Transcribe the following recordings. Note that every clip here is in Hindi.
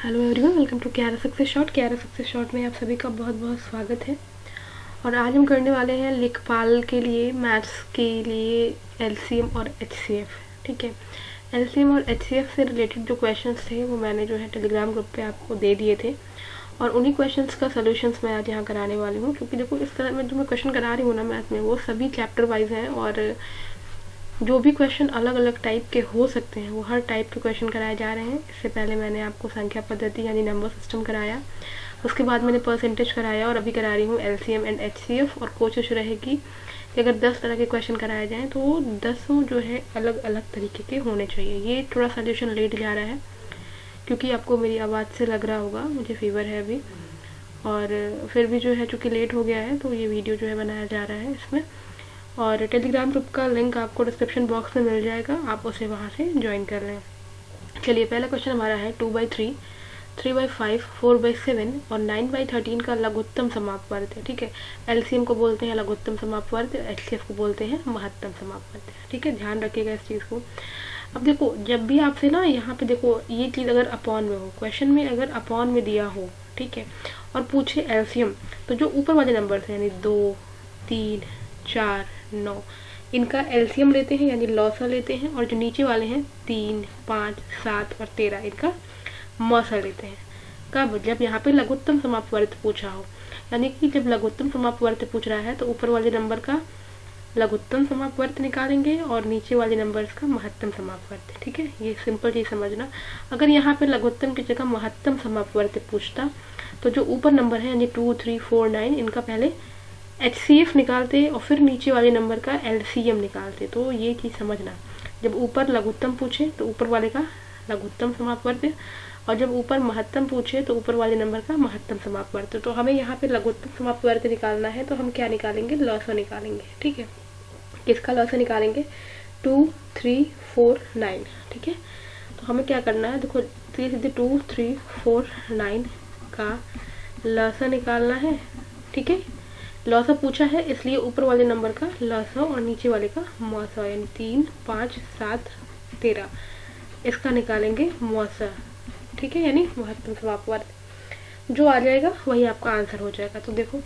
हेलो एवरीवन, वेलकम टू क्यारा सक्सेस शॉर्ट। क्यारा सक्सेस शॉर्ट में आप सभी का बहुत बहुत स्वागत है। और आज हम करने वाले हैं लेखपाल के लिए, मैथ्स के लिए एलसीएम और एचसीएफ। ठीक है, एलसीएम और एचसीएफ से रिलेटेड जो क्वेश्चंस थे वो मैंने जो है टेलीग्राम ग्रुप पे आपको दे दिए थे, और उन्हीं क्वेश्चंस का सोल्यूशंस मैं आज यहाँ कराने वाली हूँ। क्योंकि देखो, इस तरह में जो मैं क्वेश्चन करा रही हूँ ना मैथ में, वो सभी चैप्टर वाइज हैं, और जो भी क्वेश्चन अलग अलग टाइप के हो सकते हैं वो हर टाइप के क्वेश्चन कराए जा रहे हैं। इससे पहले मैंने आपको संख्या पद्धति यानी नंबर सिस्टम कराया, उसके बाद मैंने परसेंटेज कराया, और अभी करा रही हूँ एलसीएम एंड एचसीएफ। और कोशिश रहेगी कि अगर 10 तरह के क्वेश्चन कराए जाएँ तो वो 10 जो है अलग अलग तरीके के होने चाहिए। ये थोड़ा सोल्यूशन लेट जा रहा है क्योंकि आपको मेरी आवाज़ से लग रहा होगा मुझे फीवर है अभी, और फिर भी जो है चूँकि लेट हो गया है तो ये वीडियो जो है बनाया जा रहा है इसमें। और टेलीग्राम ग्रुप का लिंक आपको डिस्क्रिप्शन बॉक्स में मिल जाएगा, आप उसे वहाँ से ज्वाइन कर लें। चलिए, पहला क्वेश्चन हमारा है 2/3, 3/5, 4/7 और 9/13 का लघुत्तम समापवर्त है। ठीक है, एलसीएम को बोलते हैं लघुत्तम समापवर्त, एचसीएफ को बोलते हैं महत्तम समापवर्त। ठीक है, ध्यान रखिएगा इस चीज़ को। अब देखो, जब भी आपसे ना यहाँ पे देखो ये चीज़ अगर अपॉन में हो, क्वेश्चन में अगर अपॉन में दिया हो, ठीक है, और पूछे एलसीएम, तो जो ऊपर वाले नंबर यानी 2, 3, 4, 9, इनका एलसीएम लेते हैं यानी लॉसा लेते हैं, और जो नीचे वाले हैं 3, 5, 7 और 13, इनका मौसा लेते हैं। कब? जब यहाँ पे लघुत्तम समापवर्त पूछा हो, यानी कि जब लघुत्तम समापवर्त पूछ रहा है तो ऊपर वाले नंबर का लघुत्तम समापवर्त निकालेंगे और नीचे वाले नंबर्स का महत्तम समापवर्त। ठीक है, ये सिंपल चीज समझना। अगर यहाँ पे लघुत्तम की जगह महत्तम समापवर्त पूछता तो जो ऊपर नंबर है यानी 2, 3, 4, 9, इनका पहले एचसीएफ निकालते और फिर नीचे वाले नंबर का एलसीएम निकालते। तो ये चीज़ समझना, जब ऊपर लघुत्तम पूछे तो ऊपर वाले का लघुत्तम समापवर्त, और जब ऊपर महत्तम पूछे तो ऊपर वाले नंबर का महत्तम समापवर्त। तो हमें यहाँ पे लघुत्तम समापवर्त निकालना है, तो हम क्या निकालेंगे? लॉसा निकालेंगे। ठीक है, किसका लॉसा निकालेंगे? 2, 3, 4, 9। ठीक है, तो हमें क्या करना है? देखो, 2, 3, 4, 9 का लॉसा निकालना है। ठीक है, लॉसा पूछा है इसलिए ऊपर वाले नंबर का लॉसा और नीचे वाले का मौसा, यानी 3, 5, 7, 13, इसका निकालेंगे मौसा। ठीक है, यानी महत्तम समापवर्त जो आ जाएगा वही आपका आंसर हो जाएगा। तो देखो,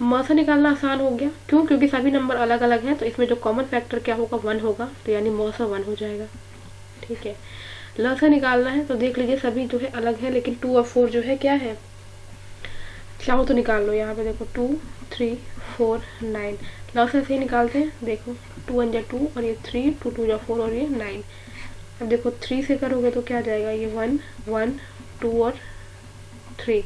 मौसा निकालना आसान हो गया। क्यों? क्योंकि सभी नंबर अलग अलग हैं, तो इसमें जो कॉमन फैक्टर क्या होगा? 1 होगा, तो यानी मौसा 1 हो जाएगा। ठीक है, लॉसा निकालना है तो देख लीजिए सभी जो है अलग है, लेकिन 2 और 4 जो है क्या है, चाहो तो निकाल लो। यहाँ पे देखो 2, 3, 4, 9, लॉस ऐसे ही निकालते हैं। देखो 2 1 2 और ये 3, 2 2 4 और ये 9। अब देखो 3 से करोगे तो क्या जाएगा? ये 1 1 2 और 3,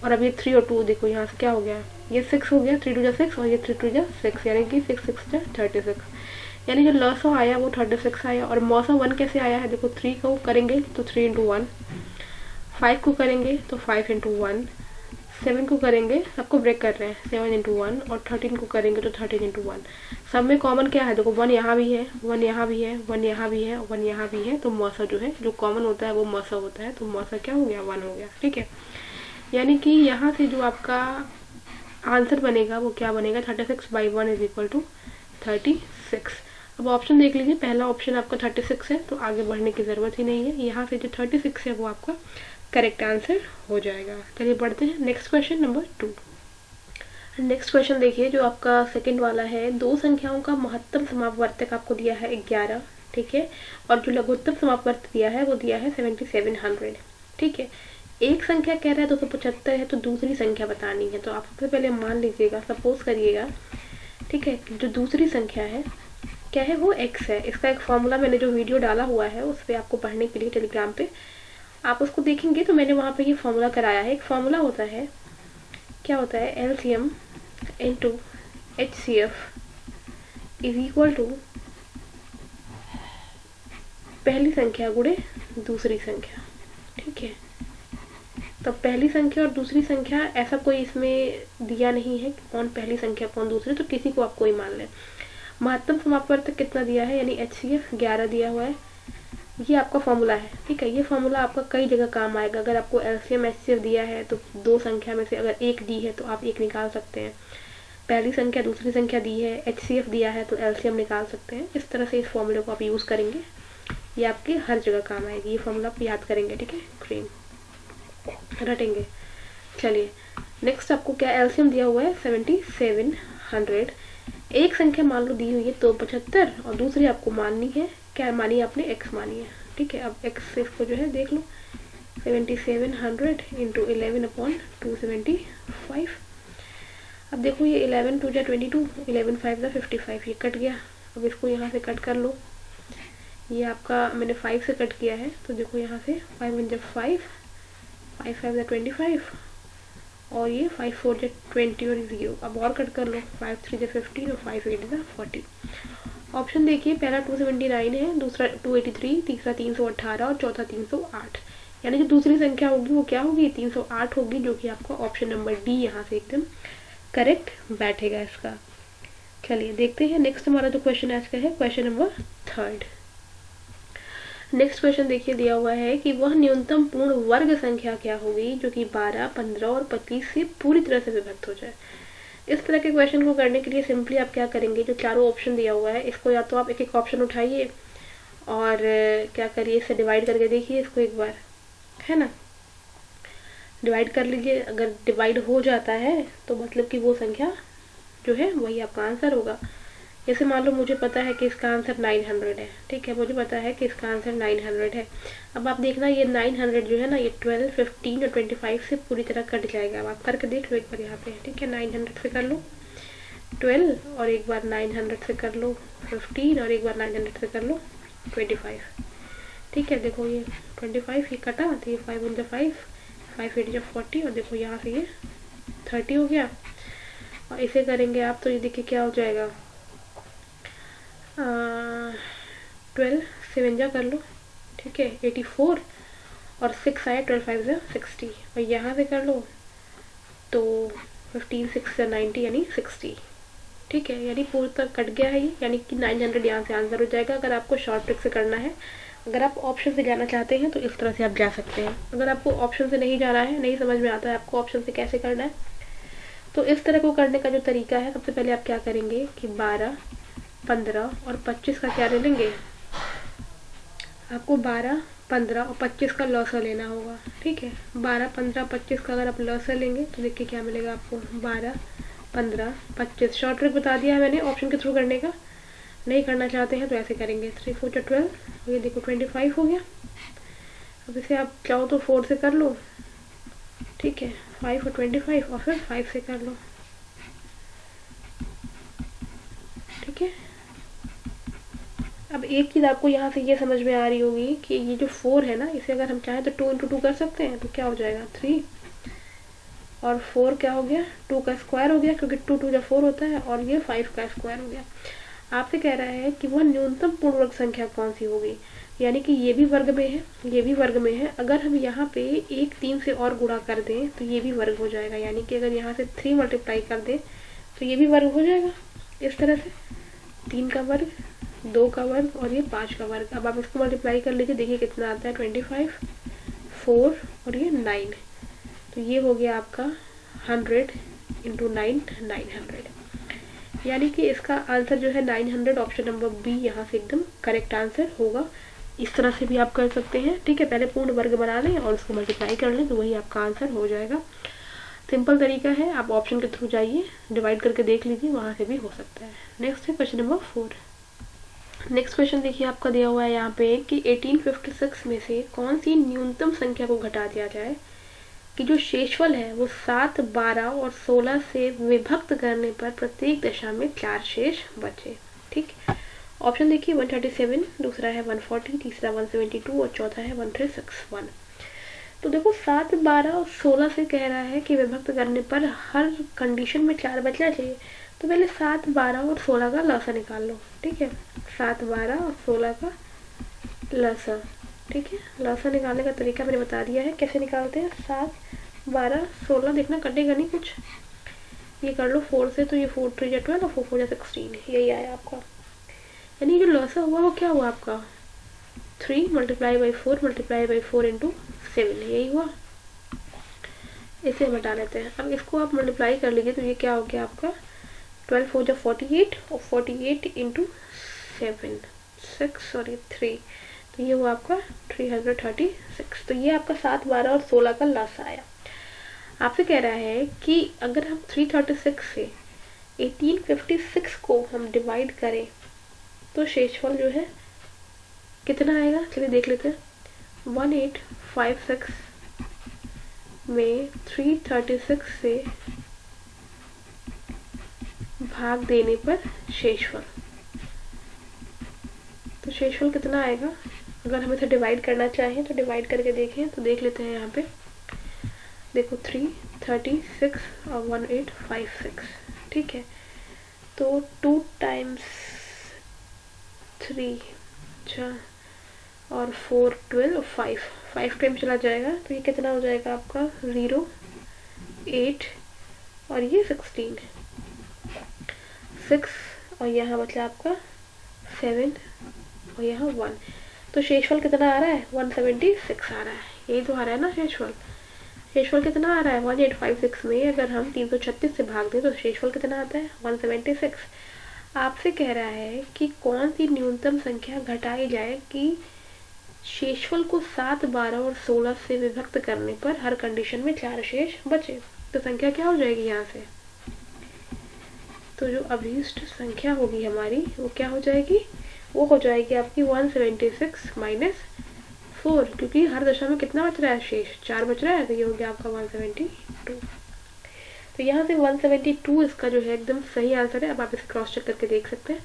और अब ये 3 और 2 देखो यहाँ से क्या हो गया? ये 6 हो गया, 3 2 6 और ये 3 2 6, यानी कि 6 6 36, यानी जो लॉस आया वो 36 आया। और मौसा 1 कैसे आया है? देखो 3 को करेंगे तो 3 × 1, 5 को करेंगे तो 5 × 1, 7 को करेंगे, सबको ब्रेक कर रहे हैं, 7 × 1, और 13 को करेंगे तो 13 × 1। सब में कॉमन क्या है? देखो 1 यहाँ भी है, 1 यहाँ भी है, 1 यहाँ भी है, 1 यहाँ भी है, तो मौसा जो है जो कॉमन होता है वो मौसा होता है, तो मौसा क्या हो गया? 1 हो गया। ठीक है, यानी कि यहाँ से जो आपका आंसर बनेगा वो क्या बनेगा? 36/1 = 36। अब ऑप्शन देख लीजिए, पहला ऑप्शन आपका 36 है, तो आगे बढ़ने की ज़रूरत ही नहीं है। यहाँ से जो 36 है वो आपका करेक्ट आंसर हो जाएगा। चलिए बढ़ते हैं next question number 2। Next question देखिए, जो आपका सेकंड वाला है, दो संख्याओं का महत्तम समापवर्तक आपको दिया है 11। ठीक है, और जो लघुत्तम समापवर्तक दिया है वो दिया है 7700। ठीक है, एक संख्या कह रहा है 275 है, तो दूसरी संख्या बतानी है। तो आप सबसे पहले मान लीजिएगा, सपोज करिएगा, ठीक है, जो दूसरी संख्या है क्या है? वो x है। इसका एक फॉर्मूला मैंने जो वीडियो डाला हुआ है उस पर आपको पढ़ने के लिए टेलीग्राम पे, आप उसको देखेंगे तो मैंने वहाँ पे ये फॉर्मूला कराया है। एक फॉर्मूला होता है, क्या होता है? LCM into HCF is equal to पहली संख्या गुणे दूसरी संख्या। ठीक है, तो पहली संख्या और दूसरी संख्या ऐसा कोई इसमें दिया नहीं है कि कौन पहली संख्या कौन दूसरी, तो किसी को आप कोई मान लें। महत्तम समापवर्तक कितना दिया है, यानी एचसीएफ 11 दिया हुआ है, ये आपका फॉर्मूला है। ठीक है, ये फॉर्मूला आपका कई जगह काम आएगा। अगर आपको एलसीएम एचसीएफ दिया है तो दो संख्या में से अगर एक दी है तो आप एक निकाल सकते हैं। पहली संख्या दूसरी संख्या दी है, एचसीएफ दिया है तो एलसीएम निकाल सकते हैं। इस तरह से इस फॉर्मूले को आप यूज़ करेंगे ये आपके हर जगह काम आएगी, ये फॉर्मूला आप याद करेंगे, ठीक है, क्रीम रटेंगे। चलिए नेक्स्ट आपको क्या एलसीएम दिया हुआ है 7700। एक संख्या मान लो दी हुई है 275 और दूसरी आपको माननी है, क्या मानी है आपने, एक्स मानी है, ठीक है। अब एक्स से इसको जो है देख लो, 7700 इंटू 11/275। अब देखो ये 11 2 जा 22, 11 5 जा 55, ये कट गया। अब इसको यहाँ से कट कर लो, ये आपका मैंने 5 से कट किया है, तो देखो यहाँ से 5 1 जा 5, 5 5 जा 25 और ये 5 4 जा 20 और 0। अब और कट कर लो, 5 3 जा 15 और 5 8 जा 40। ऑप्शन देखिए, पहला 279 है, दूसरा 283, तीसरा 318 और चौथा 308। यानी जो दूसरी संख्या होगी वो क्या होगी, 308 होगी, जो कि आपका ऑप्शन नंबर डी यहाँ से एकदम करेक्ट बैठेगा इसका। चलिए देखते हैं नेक्स्ट हमारा जो क्वेश्चन आज का है, क्वेश्चन नंबर 3। नेक्स्ट क्वेश्चन देखिए दिया हुआ है कि वह न्यूनतम पूर्ण वर्ग संख्या क्या होगी जो कि 12, 15 और 25 से पूरी तरह से विभक्त हो जाए। इस तरह के क्वेश्चन को करने के लिए सिंपली आप क्या करेंगे, जो चारों ऑप्शन दिया हुआ है इसको या तो आप एक एक ऑप्शन उठाइए और क्या करिए, इसे डिवाइड करके देखिए इसको एक बार, है ना, डिवाइड कर लीजिए। अगर डिवाइड हो जाता है तो मतलब कि वो संख्या जो है वही आपका आंसर होगा। जैसे मान लो मुझे पता है कि इसका आंसर 900 है, ठीक है, मुझे पता है कि इसका आंसर 900 है। अब आप देखना ये 900 जो है ना, ये 12, 15 और 25 से पूरी तरह कट जाएगा। अब आप करके देख लो एक बार यहाँ पे, ठीक है, 900 से कर लो 12 और एक बार 900 से कर लो 15 और एक बार 900 से कर लो 25, ठीक है। देखो ये 25 ये कटा, तो ये 5 1 जा 5, 5 8 जा 40 और देखो यहाँ से ये 30 हो गया। और इसे करेंगे आप तो ये देखिए क्या हो जाएगा, 12 7 जा कर लो, ठीक है, 84 और 6 आया, 12 5 जा 60 और यहाँ से कर लो तो 15 6 जा 90 यानी 60, ठीक है। यानी पूरी तक कट गया है ये, यानी कि 900 यहाँ से आंसर हो जाएगा। अगर आपको शॉर्ट ट्रिक से करना है, अगर आप ऑप्शन से जाना चाहते हैं तो इस तरह से आप जा सकते हैं। अगर आपको ऑप्शन से नहीं जाना है, नहीं समझ में आता है आपको ऑप्शन से कैसे करना है, तो इस तरह को करने का जो तरीका है, सबसे पहले आप क्या करेंगे कि 12, 15 और 25 का क्या ले लेंगे, आपको 12, 15 और 25 का लॉसर लेना होगा, ठीक है। 12, 15, 25 का अगर आप लॉसर लेंगे तो देखिए क्या मिलेगा आपको, 12, 15, 25। शॉर्ट ट्रिक बता दिया है मैंने ऑप्शन के थ्रू करने का, नहीं करना चाहते हैं तो ऐसे करेंगे, 3 4 जा 12 और ये देखो 25 हो गया। अब इसे आप चाहो तो 4 से कर लो, ठीक है, 5 और 25 और फिर 5 से कर लो, ठीक है। अब एक चीज़ आपको यहाँ से ये समझ में आ रही होगी कि ये जो 4 है ना, इसे अगर हम चाहें तो 2 इंटू 2 कर सकते हैं, तो क्या हो जाएगा 3 और 4 क्या हो गया, 2 का स्क्वायर हो गया, क्योंकि 2 2 जा 4 होता है और ये 5 का स्क्वायर हो गया। आपसे कह रहा है कि वह न्यूनतम पूर्ण वर्ग संख्या कौन सी होगी, यानी कि ये भी वर्ग में है, ये भी वर्ग में है। अगर हम यहाँ पे एक 3 से और गुणा कर दें तो ये भी वर्ग हो जाएगा, यानी कि अगर यहाँ से 3 मल्टीप्लाई कर दें तो ये भी वर्ग हो जाएगा। इस तरह से 3 का वर्ग, 2 का वर्ग और ये 5 का वर्ग। अब आप इसको मल्टीप्लाई कर लीजिए, देखिए कितना आता है, 25, 4 और ये 9, तो ये हो गया आपका 100 इंटू 9 900, यानी कि इसका आंसर जो है 900, ऑप्शन नंबर बी यहाँ से एकदम करेक्ट आंसर होगा। इस तरह से भी आप कर सकते हैं, ठीक है। पहले पूर्ण वर्ग बना लें और उसको मल्टीप्लाई कर लें तो वही आपका आंसर हो जाएगा। सिंपल तरीका है, आप ऑप्शन के थ्रू जाइए, डिवाइड करके देख लीजिए, वहाँ से भी हो सकता है। नेक्स्ट है क्वेश्चन नंबर 4। नेक्स्ट क्वेश्चन देखिए आपका दिया हुआ है यहाँ पे कि 1856 में से कौन सी न्यूनतम संख्या को घटा दिया जाए कि जो शेषफल है वो 7, 12 और 16 से विभक्त करने पर प्रत्येक दशा में 4 शेष बचे, ठीक। ऑप्शन देखिए 137, दूसरा है 140, तीसरा 172 और चौथा है 1361। तो देखो 7, 12 और 16 से कह रहा है कि विभक्त करने पर हर कंडीशन में 4 बचना चाहिए। तो पहले 7, 12 और 16 का लसा निकाल लो, ठीक है, 7, 12 और 16 का लसा, ठीक है। लसा निकालने का तरीका मैंने बता दिया है कैसे निकालते हैं, 7, 12, 16, देखना कटेगा नहीं कुछ, ये कर लो 4 से, तो ये 4 3 जा 12 और 4 4 जा 16, यही आया आपका। यानी जो लसा हुआ वो क्या हुआ आपका, 3 multiply by 4 multiply by 4 into 7, यही हुआ। इसे हम हटा लेते हैं। अब इसको आप मल्टीप्लाई कर लीजिए तो ये क्या हो गया आपका, 12 4 जा 48 और 48 इंटू 7 6 और ये 3, तो ये हुआ आपका 336। तो ये आपका 7, 12 और 16 का लसा आया। आपसे कह रहा है कि अगर हम 336 से 1856 को हम डिवाइड करें तो शेषफल जो है कितना आएगा। चलिए देख लेते हैं। 1856 में 336 से भाग देने पर शेषफल, तो शेषफल कितना आएगा। अगर हम इसे डिवाइड करना चाहें तो डिवाइड करके देखें तो देख लेते हैं। यहाँ पे देखो 336 और 1856, ठीक है। तो 2 टाइम्स 3 अच्छा और 4 12 और 5 टाइम चला जाएगा तो ये कितना हो जाएगा आपका 0 8 और ये 16 6 और यहाँ बचा आपका 7 और यहाँ 1। तो शेषफल कितना आ रहा है 176 आ रहा है। यही तो आ रहा है ना शेषफल। शेषफल कितना आ रहा है 1856 में अगर हम 336 से भाग दें तो शेषफल कितना आता है 176। आपसे कह रहा है कि कौन सी न्यूनतम संख्या घटाई जाए कि शेषफल को 7, 12 और 16 से विभक्त करने पर हर कंडीशन में 4 शेष बचे। तो संख्या क्या हो जाएगी यहाँ से। तो जो अभीष्ट संख्या होगी हमारी वो क्या हो जाएगी, वो हो जाएगी आपकी 176 माइनस 4, क्योंकि हर दशा में कितना बच रहा है शेष 4 बच रहा है। तो ये हो गया आपका 172। तो यहाँ से 172 इसका जो है एकदम सही आंसर है। अब आप इसे क्रॉस चेक करके देख सकते हैं।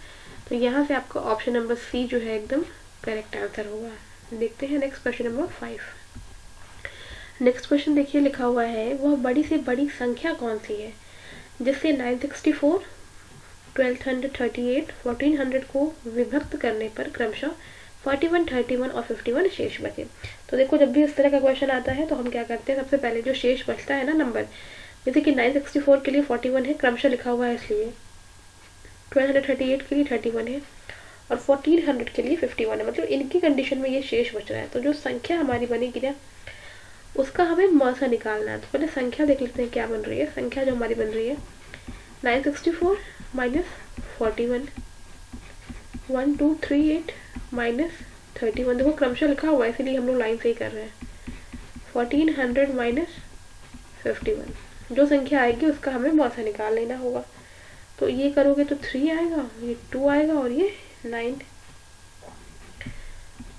तो यहाँ से आपका ऑप्शन नंबर सी जो है एकदम करेक्ट आंसर होगा। देखते हैं next question number 5। Next question देखिए लिखा हुआ है वह बड़ी से बड़ी संख्या कौन सी है जिससे 964, 1238, 1400 को विभक्त करने पर क्रमशः 41, 31 और 51 शेष बचे। तो देखो जब भी इस तरह का क्वेश्चन आता है तो हम क्या करते हैं, सबसे पहले जो शेष बचता है ना नंबर, जैसे कि 964 के लिए 41 है, क्रमशः लिखा हुआ है इसलिए, 1238 के लिए 31 है और 1400 के लिए 51 है, मतलब इनकी कंडीशन में ये शेष बच रहा है। तो जो संख्या हमारी बनेगी ना उसका हमें म सा निकालना है। तो पहले संख्या देख लेते हैं क्या बन रही है। संख्या जो हमारी बन रही है 964 माइनस 41, 1238 माइनस 31, देखो क्रमशः लिखा हुआ है इसीलिए हम लोग लाइन से ही कर रहे हैं। 1400 माइनस 51, जो संख्या आएगी उसका हमें म सा निकाल लेना होगा। तो ये करोगे तो 3 आएगा, ये 2 आएगा और ये 9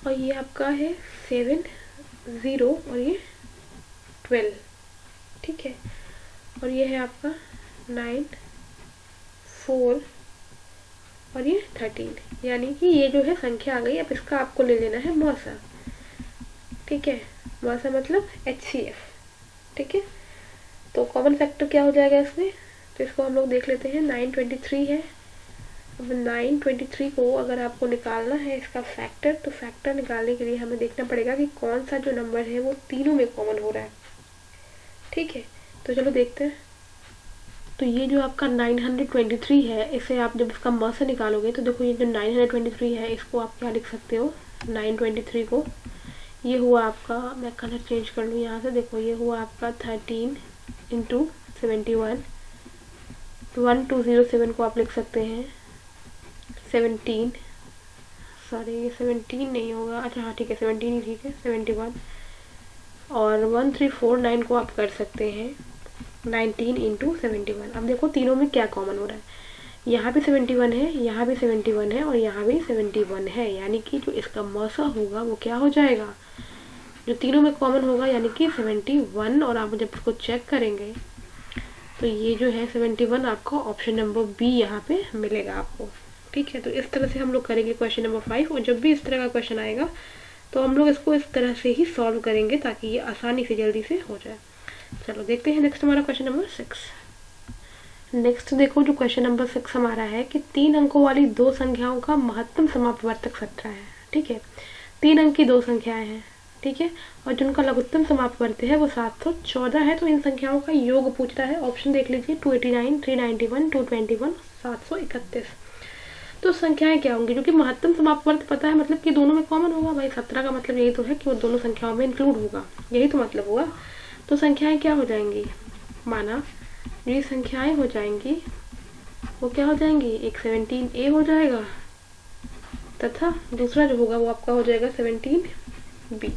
और ये आपका है 7 0 और ये 12, ठीक है। और ये है आपका 9 4 और ये 13, यानी कि ये जो है संख्या आ गई। अब इसका आपको ले लेना है म सा, ठीक है। म सा मतलब HCF, ठीक है। तो कॉमन फैक्टर क्या हो जाएगा इसमें, तो इसको हम लोग देख लेते हैं। 923 है। अब 923 को अगर आपको निकालना है इसका फैक्टर, तो फैक्टर निकालने के लिए हमें देखना पड़ेगा कि कौन सा जो नंबर है वो तीनों में कॉमन हो रहा है, ठीक है। तो चलो देखते हैं। तो ये जो आपका 923 है, इसे आप जब इसका म से निकालोगे तो देखो ये जो 923 है इसको आप क्या लिख सकते हो, 923 को ये हुआ आपका, मैं कलर चेंज कर लूँ यहाँ से, देखो ये हुआ आपका 13 इंटू 71, 1207 को आप लिख सकते हैं 17, सॉरी ये 17 नहीं होगा, अच्छा हाँ ठीक है 17 ही ठीक है, 71 और 1349 को आप कर सकते हैं 19 इंटू 71। अब देखो तीनों में क्या कॉमन हो रहा है, यहाँ भी 71 है, यहाँ भी 71 है और यहाँ भी 71 है, यानी कि जो इसका म सा होगा वो क्या हो जाएगा, जो तीनों में कॉमन होगा यानी कि 71। और आप जब इसको चेक करेंगे तो ये जो है 71 आपको ऑप्शन नंबर बी यहाँ पे मिलेगा आपको, ठीक है। तो इस तरह से हम लोग करेंगे क्वेश्चन नंबर 5, और जब भी इस तरह का क्वेश्चन आएगा तो हम लोग इसको इस तरह से ही सॉल्व करेंगे ताकि ये आसानी से जल्दी से हो जाए। चलो देखते हैं नेक्स्ट हमारा क्वेश्चन नंबर 6। नेक्स्ट देखो जो क्वेश्चन नंबर 6 हमारा है कि 3 अंकों वाली दो संख्याओं का महत्तम समापवर्तक 17 है, ठीक है। 3 अंक की दो संख्याएं हैं, ठीक है, और जिनका लघुत्तम समापवर्त है वो 714 है। तो इन संख्याओं का योग पूछ रहा है। ऑप्शन देख लीजिए 289, 391, 221, 731। तो संख्याएं क्या होंगी, जो कि महत्तम समापवर्त पता है, मतलब कि दोनों में कॉमन होगा। भाई 17 का मतलब यही तो है कि वो दोनों संख्याओं में इंक्लूड होगा, यही तो मतलब हुआ। तो संख्याएं क्या हो जाएंगी, माना ये संख्याएं हो जाएंगी वो क्या हो जाएंगी, एक 17A हो जाएगा, तथा दूसरा जो होगा वो आपका हो जाएगा 17b।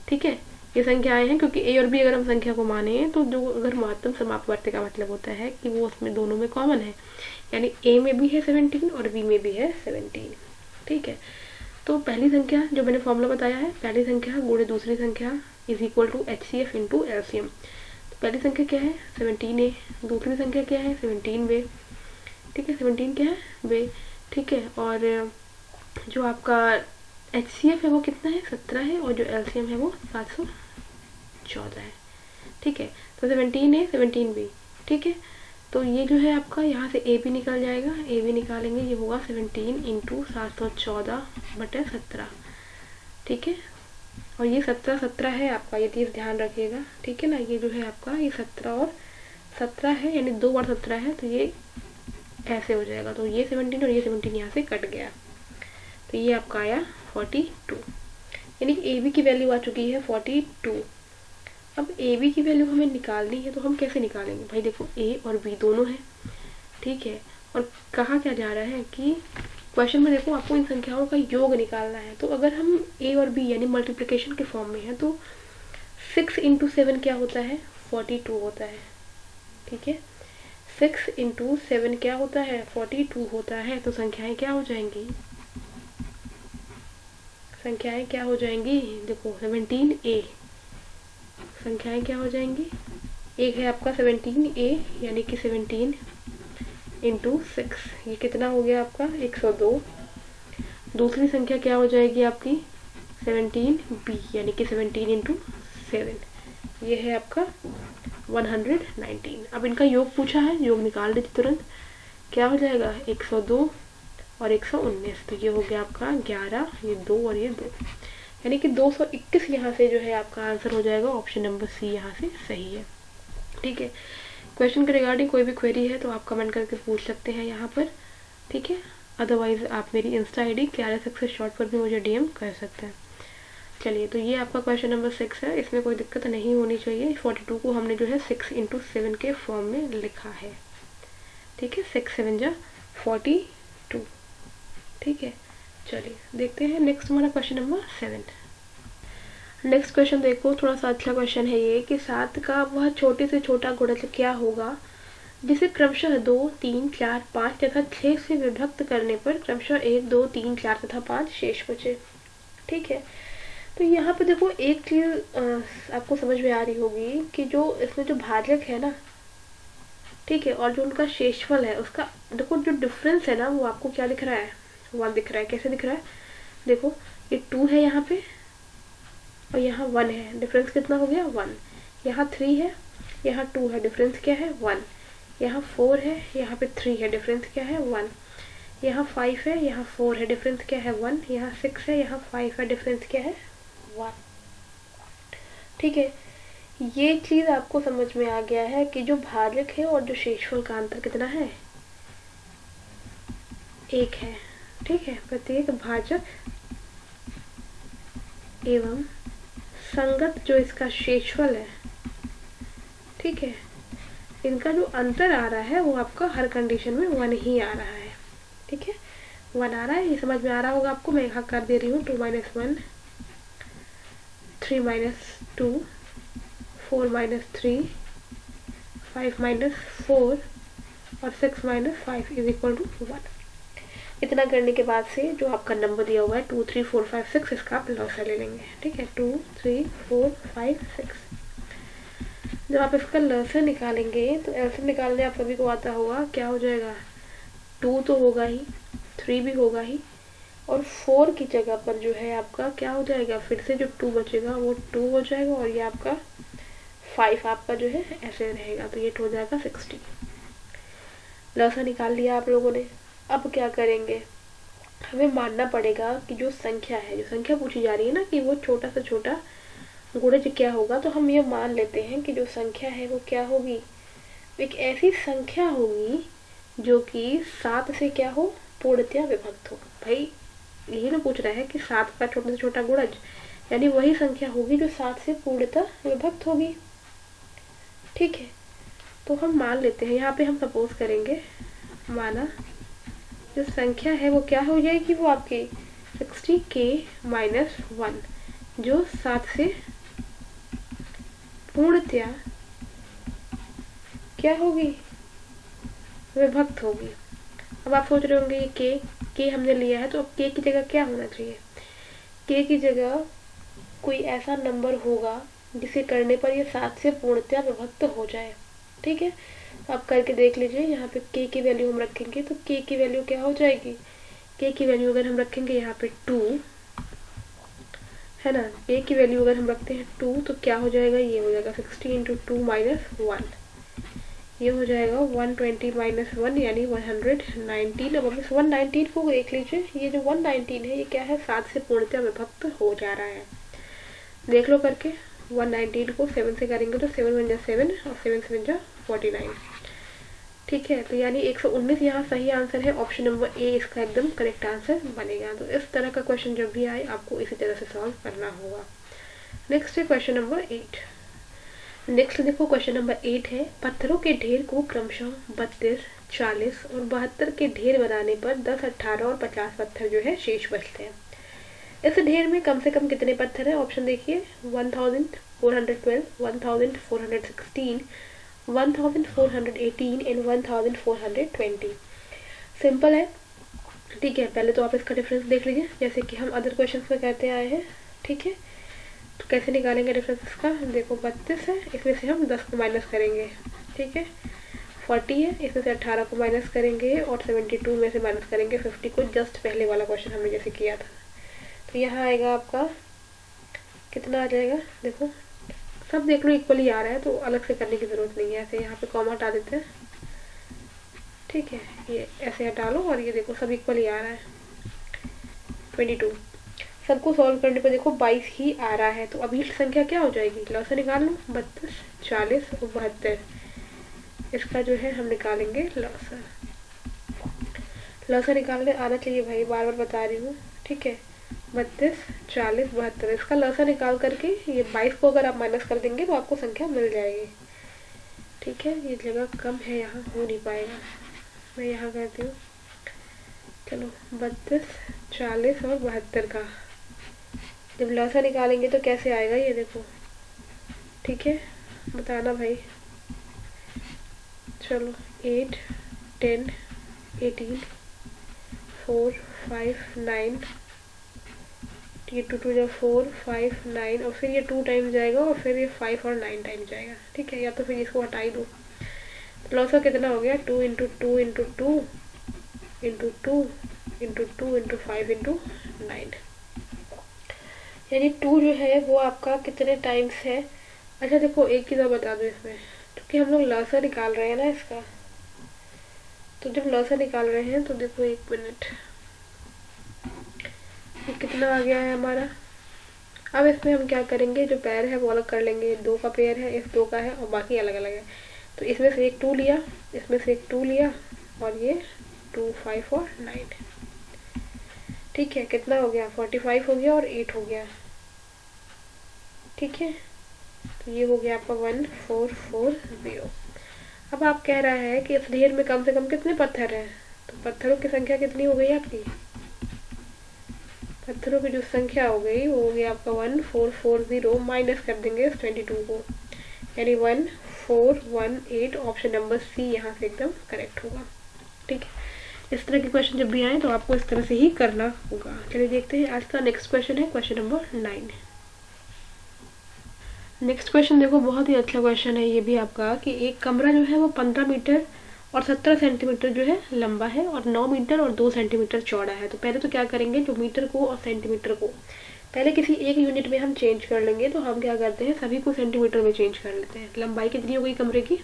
ठीक है, ये संख्याएं हैं क्योंकि a और b अगर हम संख्या को माने तो जो अगर महत्तम समापवर्ती का मतलब होता है कि वो उसमें दोनों में कॉमन है, यानी a में भी है 17 और b में भी है 17। ठीक है, तो पहली संख्या जो मैंने फॉर्मूला बताया है, पहली संख्या गुणे दूसरी संख्या is equal to HCF into LCM। तो पहली संख्या क्या है 17a, दूसरी संख्या क्या है 17b। ठीक है, 17 क्या है b। ठीक है, और जो आपका HCF है वो कितना है 17 है, और जो LCM है वो 714 है। ठीक है, तो 17a 17b। ठीक है, तो ये जो है आपका यहाँ से a भी निकल जाएगा, a भी निकालेंगे, ये होगा 17 इंटू 714/17। ठीक है, और ये 17 है आपका, ये चीज़ ध्यान रखिएगा। ठीक है ना, ये जो है आपका ये 17 और 17 है, यानी 2 बार 17 है, तो ये ऐसे हो जाएगा। तो ये 17 और ये 17 यहाँ से कट गया, तो ये आपका आया 42, यानी कि AB की वैल्यू आ चुकी है 42। अब AB की वैल्यू हमें निकालनी है, तो हम कैसे निकालेंगे भाई? देखो A और B दोनों है। ठीक है, और कहा क्या जा रहा है कि क्वेश्चन में देखो आपको इन संख्याओं का योग निकालना है। तो अगर हम A और B यानी मल्टीप्लिकेशन के फॉर्म में है तो 6 इंटू 7 क्या होता है 42 होता है। ठीक है, 6 इंटू 7 क्या होता है 42 होता है। तो संख्याएं क्या हो जाएंगी, संख्याएं क्या हो जाएंगी, देखो 17a, संख्याएं क्या हो जाएंगी, एक है आपका 17a यानी कि 17 इंटू 6, ये कितना हो गया आपका 102। दूसरी संख्या क्या हो जाएगी आपकी 17b यानी कि 17 इंटू 7, ये है आपका 119। अब इनका योग पूछा है, योग निकाल दीजिए तुरंत, क्या हो जाएगा 102 और 119, तो ये हो गया आपका 11, ये 2 और ये 2, यानी कि 221 यहाँ से जो है आपका आंसर हो जाएगा। ऑप्शन नंबर सी यहाँ से सही है। ठीक है, क्वेश्चन के रिगार्डिंग कोई भी क्वेरी है तो आप कमेंट करके पूछ सकते हैं यहाँ पर। ठीक है, अदरवाइज आप मेरी Insta ID Clara success short पर भी मुझे DM कर सकते हैं। चलिए, तो ये आपका क्वेश्चन नंबर 6 है, इसमें कोई दिक्कत नहीं होनी चाहिए। 42 को हमने जो है 6 इंटू 7 के फॉर्म में लिखा है। ठीक है, 6 7 जा 42। ठीक है, चलिए देखते हैं नेक्स्ट हमारा क्वेश्चन नंबर 7। नेक्स्ट क्वेश्चन देखो, थोड़ा सा अच्छा क्वेश्चन है ये कि 7 का वह छोटे से छोटा गुणज क्या होगा जिसे क्रमशः 2 3 4 5 तथा 6 से विभक्त करने पर क्रमशः 1 2 3 4 तथा 5 शेष बचे। ठीक है, तो यहाँ पे देखो एक चीज आपको समझ में आ रही होगी कि जो इसमें जो भाजक है ना, ठीक है, और जो उनका शेषफल है उसका देखो जो डिफरेंस है ना वो आपको क्या दिख रहा है 1 दिख रहा है। कैसे दिख रहा है, देखो ये 2 है यहाँ पे और यहाँ 1 है, डिफरेंस कितना हो गया 1। यहाँ 3 है, यहाँ 2 है, डिफरेंस क्या है 1। यहाँ 4 है, यहाँ पे 3 है, डिफरेंस क्या है 1। यहाँ 5 है, यहाँ 4 है, डिफरेंस क्या है 1। यहाँ 6 है, यहाँ 5 है, डिफरेंस क्या है 1। ठीक है, ये चीज आपको समझ में आ गया है कि जो भाजक है और जो शेषफल का अंतर कितना है 1 है। ठीक है, प्रत्येक भाजक एवं संगत जो इसका शेषफल है, ठीक है, इनका जो अंतर आ रहा है वो आपका हर कंडीशन में 1 ही आ रहा है। ठीक है, 1 आ रहा है, ये समझ में आ रहा होगा आपको। मैं यहाँ कर दे रही हूँ 2 - 1 3 - 2 4 - 3 5 - 4 और 6 - 5 इज इक्वल टू 1। इतना करने के बाद से जो आपका नंबर दिया हुआ है 2 3 4 5 6, इसका आप लॉसा ले लेंगे। ठीक है, 2 3 4 5 6। जब आप इसका लॉसा निकालेंगे तो एलसीएम निकालने आप सभी को आता होगा, क्या हो जाएगा 2 तो होगा ही, 3 भी होगा ही, और 4 की जगह पर जो है आपका क्या हो जाएगा, फिर से जो 2 बचेगा वो 2 हो जाएगा, और ये आपका 5 आपका जो है ऐसे रहेगा, तो ये हो जाएगा 60। लॉसा निकाल लिया आप लोगों ने। अब क्या करेंगे, हमें मानना पड़ेगा कि जो संख्या है, जो संख्या पूछी जा रही है ना कि वो छोटा से छोटा गुणज क्या होगा, तो हम ये मान लेते हैं कि जो संख्या है वो क्या होगी, एक ऐसी संख्या होगी जो कि 7 से क्या हो पूर्णतया विभक्त हो। भाई यही तो पूछ रहा है कि 7 का छोटा से छोटा गुणज, यानी वही संख्या होगी जो 7 से पूर्णतः विभक्त होगी। ठीक है, तो हम मान लेते हैं, यहाँ पे हम सपोज करेंगे, माना जो संख्या है वो क्या हो जाएगी, वो आपकी 60k माइनस 1 जो 7 से पूर्णतया क्या होगी, विभक्त होगी। अब आप सोच रहे होंगे ये के हमने लिया है तो अब के की जगह क्या होना चाहिए, के की जगह कोई ऐसा नंबर होगा जिसे करने पर ये 7 से पूर्णतया विभक्त हो जाए। ठीक है, आप करके देख लीजिए। यहाँ पे के की वैल्यू हम रखेंगे तो के की वैल्यू क्या हो जाएगी, के की वैल्यू अगर हम रखेंगे यहाँ पे 2 है ना, के की वैल्यू अगर हम रखते हैं 2 तो क्या हो जाएगा, ये हो जाएगा 60 इंटू 2 माइनस 1, ये हो जाएगा 120 माइनस 1 यानी 119। अब हम इस 119 को देख लीजिए, ये जो 119 है ये क्या है, 7 से पूर्णतया विभक्त हो जा रहा है। देख लो करके, 119 को 7 से करेंगे तो 7 बन जा 7 और 7 से बन जा 49। ठीक है, तो यानी 119 यहाँ सही आंसर है, ऑप्शन नंबर ए इसका एकदम करेक्ट आंसर बनेगा। तो इस तरह का क्वेश्चन जब भी आए आपको इसी तरह से सॉल्व करना होगा। नेक्स्ट है क्वेश्चन नंबर 8। नेक्स्ट देखो क्वेश्चन नंबर 8 है, पत्थरों के ढेर को क्रमशः 32, 40 और 72 के ढेर बनाने पर 10, 18 और 50 पत्थर जो है शेष बचते हैं। इस ढेर में कम से कम कितने पत्थर हैं, ऑप्शन देखिए 1412, 1416, 1418 एंड 1420। सिंपल है। ठीक है, पहले तो आप इसका डिफरेंस देख लीजिए जैसे कि हम अदर क्वेश्चंस में कहते आए हैं। ठीक है, तो कैसे निकालेंगे डिफरेंस इसका, देखो 32 है, इसमें से हम 10 को माइनस करेंगे। ठीक है, 40 है, इसमें से 18 को माइनस करेंगे और 72 में से माइनस करेंगे 50 को, जस्ट पहले वाला क्वेश्चन हमने जैसे किया था। तो यहाँ आएगा आपका कितना आ जाएगा, देखो सब देख लो इक्वली आ रहा है तो अलग से करने की ज़रूरत नहीं है। ऐसे यहाँ पे कॉमा हटा देते हैं। ठीक है, ये ऐसे हटा लो और ये देखो सब इक्वली आ रहा है 22। सबको सॉल्व करने पर देखो 22 ही आ रहा है। तो अभी संख्या क्या हो जाएगी, लौसा निकाल लो, 32, 40 और 72, इसका जो है हम निकालेंगे लौसा। लौसा निकालने आना चाहिए भाई, बार बार बता रही हूँ। ठीक है, 32, 40, 72, इसका लौसा निकाल करके ये 22 को अगर आप माइनस कर देंगे तो आपको संख्या मिल जाएगी। ठीक है, ये जगह कम है, यहाँ हो नहीं पाएगा, मैं यहाँ करती हूँ। चलो 32, 40 और 72 का जब लौसा निकालेंगे तो कैसे आएगा ये देखो। ठीक है, बताना भाई। चलो 8, 10, 18, 4, 5, 9, ये 2 2 जब 4, 5, 9 और फिर ये 2 टाइम जाएगा और फिर ये 5 और 9 टाइम जाएगा। ठीक है, या तो फिर इसको हटा ही दो। तो लॉस का कितना हो गया, 2 into 2 into 2 into 2 into 2 into 5 into 9, यानी 2 जो है वो आपका कितने टाइम्स है। अच्छा देखो एक चीज़ और बता दो इसमें, क्योंकि हम लोग लॉसा निकाल रहे हैं ना इसका, तो जब लॉसा निकाल रहे हैं तो देखो 1 मिनट, ये कितना आ गया है हमारा। अब इसमें हम क्या करेंगे, जो पैर है वो अलग कर लेंगे, 2 का पेयर है, इस 2 का है और बाकी अलग अलग है। तो इसमें से एक 2 लिया, इसमें से एक 2 लिया और ये 2, 5 और 9। ठीक है, कितना हो गया, 45 हो गया और 8 हो गया। ठीक है, तो ये हो गया आपका 1440। अब आप कह रहा है कि इस ढेर में कम से कम कितने पत्थर हैं, तो पत्थरों की संख्या कितनी हो गई आपकी, पत्थरों की जो संख्या हो गई वो हो गया आपका 1440, माइनस कर देंगे इस 22 को, यानी 1418। ऑप्शन नंबर सी यहाँ से एकदम करेक्ट होगा। ठीक है, इस तरह के क्वेश्चन जब भी आए तो आपको इस तरह से ही करना होगा। चलिए देखते हैं आज का नेक्स्ट क्वेश्चन है क्वेश्चन नंबर 9। नेक्स्ट क्वेश्चन देखो बहुत ही अच्छा क्वेश्चन है ये भी आपका, कि एक कमरा जो है वो 15 मीटर और 17 सेंटीमीटर जो है लंबा है और 9 मीटर और 2 सेंटीमीटर चौड़ा है। तो पहले तो क्या करेंगे, जो मीटर को और सेंटीमीटर को पहले किसी एक यूनिट में हम चेंज कर लेंगे। तो हम क्या करते हैं, सभी को सेंटीमीटर में चेंज कर लेते हैं। लंबाई कितनी हो गई कमरे की,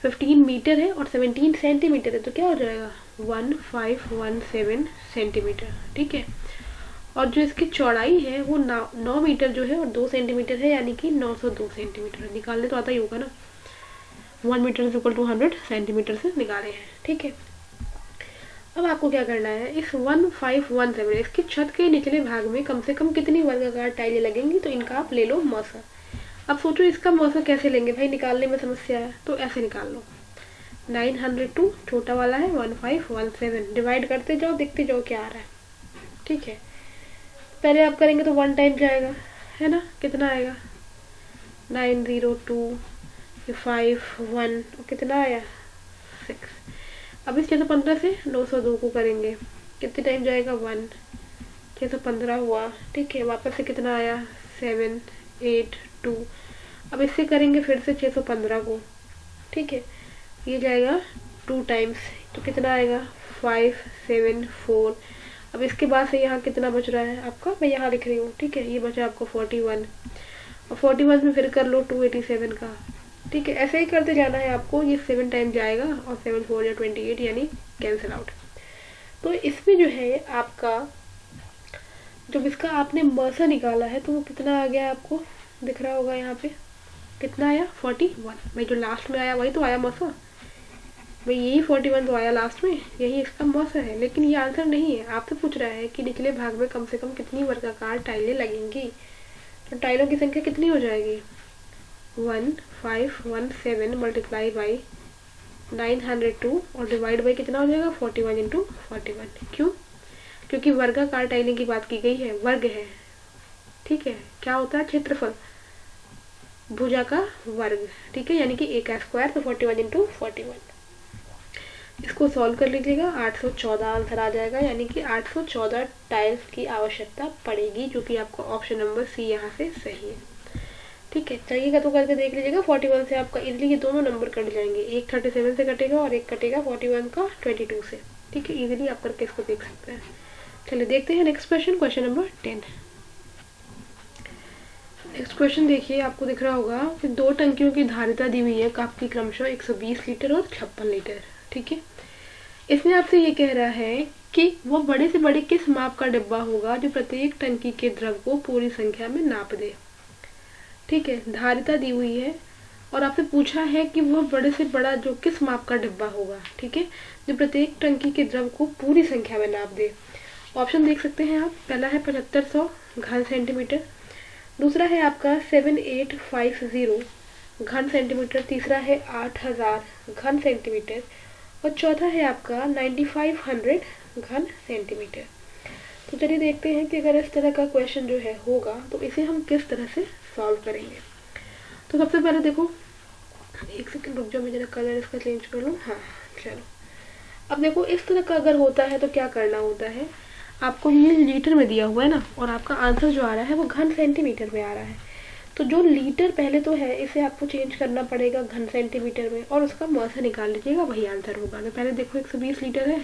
15 मीटर है और 17 सेंटीमीटर है, तो क्या हो जाएगा 1517 सेंटीमीटर। ठीक है, और जो इसकी चौड़ाई है वो 9 मीटर जो है और 2 सेंटीमीटर है, यानी कि 902 सेंटीमीटर। निकालने तो आता ही होगा ना, 1 metre is equal to 100 centimetre से निकाले हैं। ठीक है, अब आपको क्या करना है, इस 1517 इसकी छत के निचले भाग में कम से कम कितनी वर्गाकार टाइलें लगेंगी, तो इनका आप ले लो मौसा। अब सोचो इसका मौसा कैसे लेंगे भाई, निकालने में समस्या है, तो ऐसे निकाल लो। 902 छोटा वाला है, 1517 डिवाइड करते जाओ, देखते जाओ क्या आ रहा है। ठीक है, पहले आप करेंगे तो 1 टाइम जाएगा, है ना, कितना आएगा 902, 5 1 और कितना आया 6। अब इस 615 से 902 को करेंगे, कितने टाइम जाएगा 1, 615 हुआ, ठीक है, वापस से कितना आया 7 8 2। अब इससे करेंगे फिर से 615 को, ठीक है, ये जाएगा 2 टाइम्स, तो कितना आएगा 5 7 4। अब इसके बाद से यहाँ कितना बच रहा है आपका, मैं यहाँ लिख रही हूँ, ठीक है, ये बचा आपको 41 और 41 में फिर कर लो 287 का, ठीक है, ऐसे ही करते जाना है आपको। ये 7 टाइम जाएगा और 7 4 या 28 यानी कैंसिल आउट। तो इसमें जो है आपका, जब इसका आपने मसा निकाला है तो वो कितना आ गया आपको दिख रहा होगा यहाँ पे, कितना आया 41। भाई जो लास्ट में आया वही तो आया मसा, भाई यही 41 तो आया लास्ट में, यही इसका मसा है। लेकिन ये आंसर नहीं है, आपसे पूछ रहा है कि निचले भाग में कम से कम कितनी वर्गाकार टाइलें लगेंगी, तो टाइलों की संख्या कितनी हो जाएगी 1517 मल्टीप्लाई बाई 902 और डिवाइड बाई कितना हो जाएगा 41 इंटू 41। क्यों, क्योंकि वर्गाकार टाइलें की बात की गई है, वर्ग है, ठीक है, क्या होता है क्षेत्रफल, भुजा का वर्ग, ठीक है, यानी कि a का स्क्वायर, तो 41 इंटू 41। इसको सॉल्व कर लीजिएगा, 814 आंसर आ जाएगा, यानी कि 814 टाइल्स की आवश्यकता पड़ेगी, जो कि आपका ऑप्शन नंबर सी यहाँ से सही है, ठीक है। चाहिएगा तो करके देख लीजिएगा, 41 से आपका इजीली ये दोनों नंबर कट जाएंगे, एक 37 से कटेगा और एक कटेगा 41 का 22 से, ठीक है, इजीली आप करके इसको देख सकते हैं। चलिए देखते हैं next question, question number 10। Next question देखिए, आपको दिख रहा होगा कि 2 टंकियों की धारिता दी हुई है आपकी क्रमशः 120 लीटर और 56 लीटर, ठीक है। इसमें आपसे ये कह रहा है कि वह बड़े से बड़े किस माप का डिब्बा होगा जो प्रत्येक टंकी के द्रव को पूरी संख्या में नाप दे, ठीक है, धारिता दी हुई है और आपसे पूछा है कि वह बड़े से बड़ा जो किस माप का डिब्बा होगा, ठीक है, जो प्रत्येक टंकी के द्रव को पूरी संख्या में नाप दे। ऑप्शन देख सकते हैं आप, पहला है 7500 घन सेंटीमीटर, दूसरा है आपका 7850 घन सेंटीमीटर, तीसरा है 8000 घन सेंटीमीटर और चौथा है आपका 9500 घन सेंटीमीटर। तो चलिए देखते हैं कि अगर इस तरह का क्वेश्चन जो है होगा तो इसे हम किस तरह से सॉल्व करेंगे। तो सबसे पहले देखो, एक सेकंड रुक जाओ, मैं जरा कलर इसका चेंज कर लूँ, हाँ चलो। अब देखो इस तरह का अगर होता है तो क्या करना होता है, आपको ये लीटर में दिया हुआ है ना, और आपका आंसर जो आ रहा है वो घन सेंटीमीटर में आ रहा है, तो जो लीटर पहले तो है इसे आपको चेंज करना पड़ेगा घन सेंटीमीटर में और उसका मौसा निकाल लीजिएगा, वही आंसर होगा। तो पहले देखो 120 लीटर है,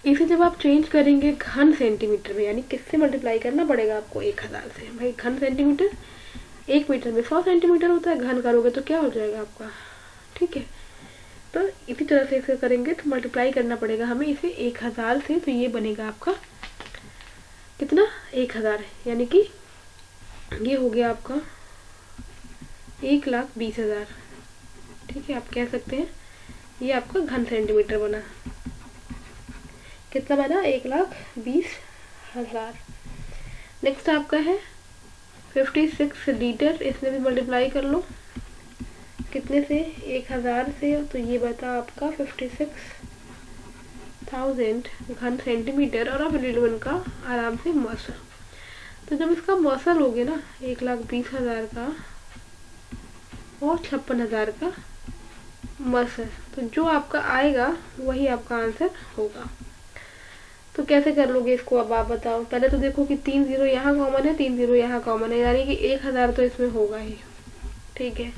इसे जब आप चेंज करेंगे घन सेंटीमीटर में, यानी किससे मल्टीप्लाई करना पड़ेगा आपको 1000 से, भाई घन सेंटीमीटर 1 मीटर में 100 सेंटीमीटर होता है, घन करोगे तो क्या हो जाएगा आपका, ठीक है। तो इसी तरह से इसे करेंगे तो मल्टीप्लाई करना पड़ेगा हमें इसे 1000 से, तो ये बनेगा आपका कितना 1000, यानी कि ये हो गया आपका 1,20,000, ठीक है, आप कह सकते हैं ये आपका घन सेंटीमीटर बना, कितना बना 1,20,000। नेक्स्ट आपका है 56 लीटर, इसमें भी मल्टीप्लाई कर लो, कितने से 1000 से, तो ये बता आपका 56,000 घन सेंटीमीटर, और अब ले लो इनका आराम से मौसा। तो जब इसका मौसा लोगे ना 1,20,000 का और 56,000 का मौसा, तो जो आपका आएगा वही आपका आंसर होगा। तो कैसे कर लोगे इसको, अब आप बताओ। पहले तो देखो कि 3 0 यहाँ कॉमन है, 3 0 यहाँ कॉमन है, यानी कि 1000 तो इसमें होगा ही, ठीक है।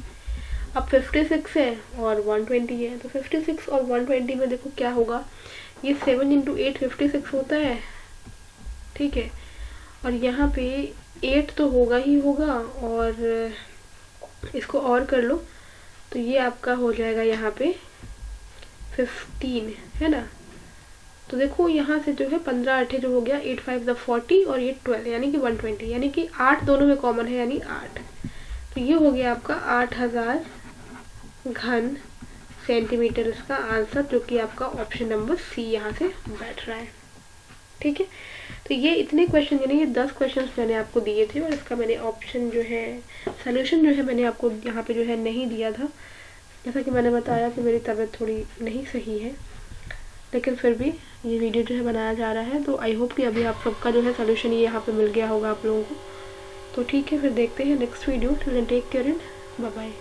अब 56 है और 120 है, तो 56 और 120 में देखो क्या होगा, ये 7 इंटू 8 56 होता है, ठीक है, और यहाँ पे 8 तो होगा ही होगा, और इसको और कर लो तो ये आपका हो जाएगा यहाँ पे 15, है ना। तो देखो यहाँ से जो है 15 8 जो हो गया, 8 5 40 और ये 12 यानी कि 120, यानी कि 8 दोनों में कॉमन है, यानी 8। तो ये हो गया आपका 8000 घन सेंटीमीटर इसका आंसर, जो कि आपका ऑप्शन नंबर सी यहाँ से बैठ रहा है, ठीक है। तो ये इतने क्वेश्चन, यानी ये 10 क्वेश्चन मैंने आपको दिए थे, और इसका मैंने ऑप्शन जो है सोल्यूशन जो है मैंने आपको यहाँ पे जो है नहीं दिया था, जैसा कि मैंने बताया कि मेरी तबीयत थोड़ी नहीं सही है, लेकिन फिर भी ये वीडियो जो है बनाया जा रहा है। तो आई होप कि अभी आप सबका जो है सोल्यूशन ये यहाँ पे मिल गया होगा आप लोगों को। तो ठीक है, फिर देखते हैं next video. Till then take care and bye bye.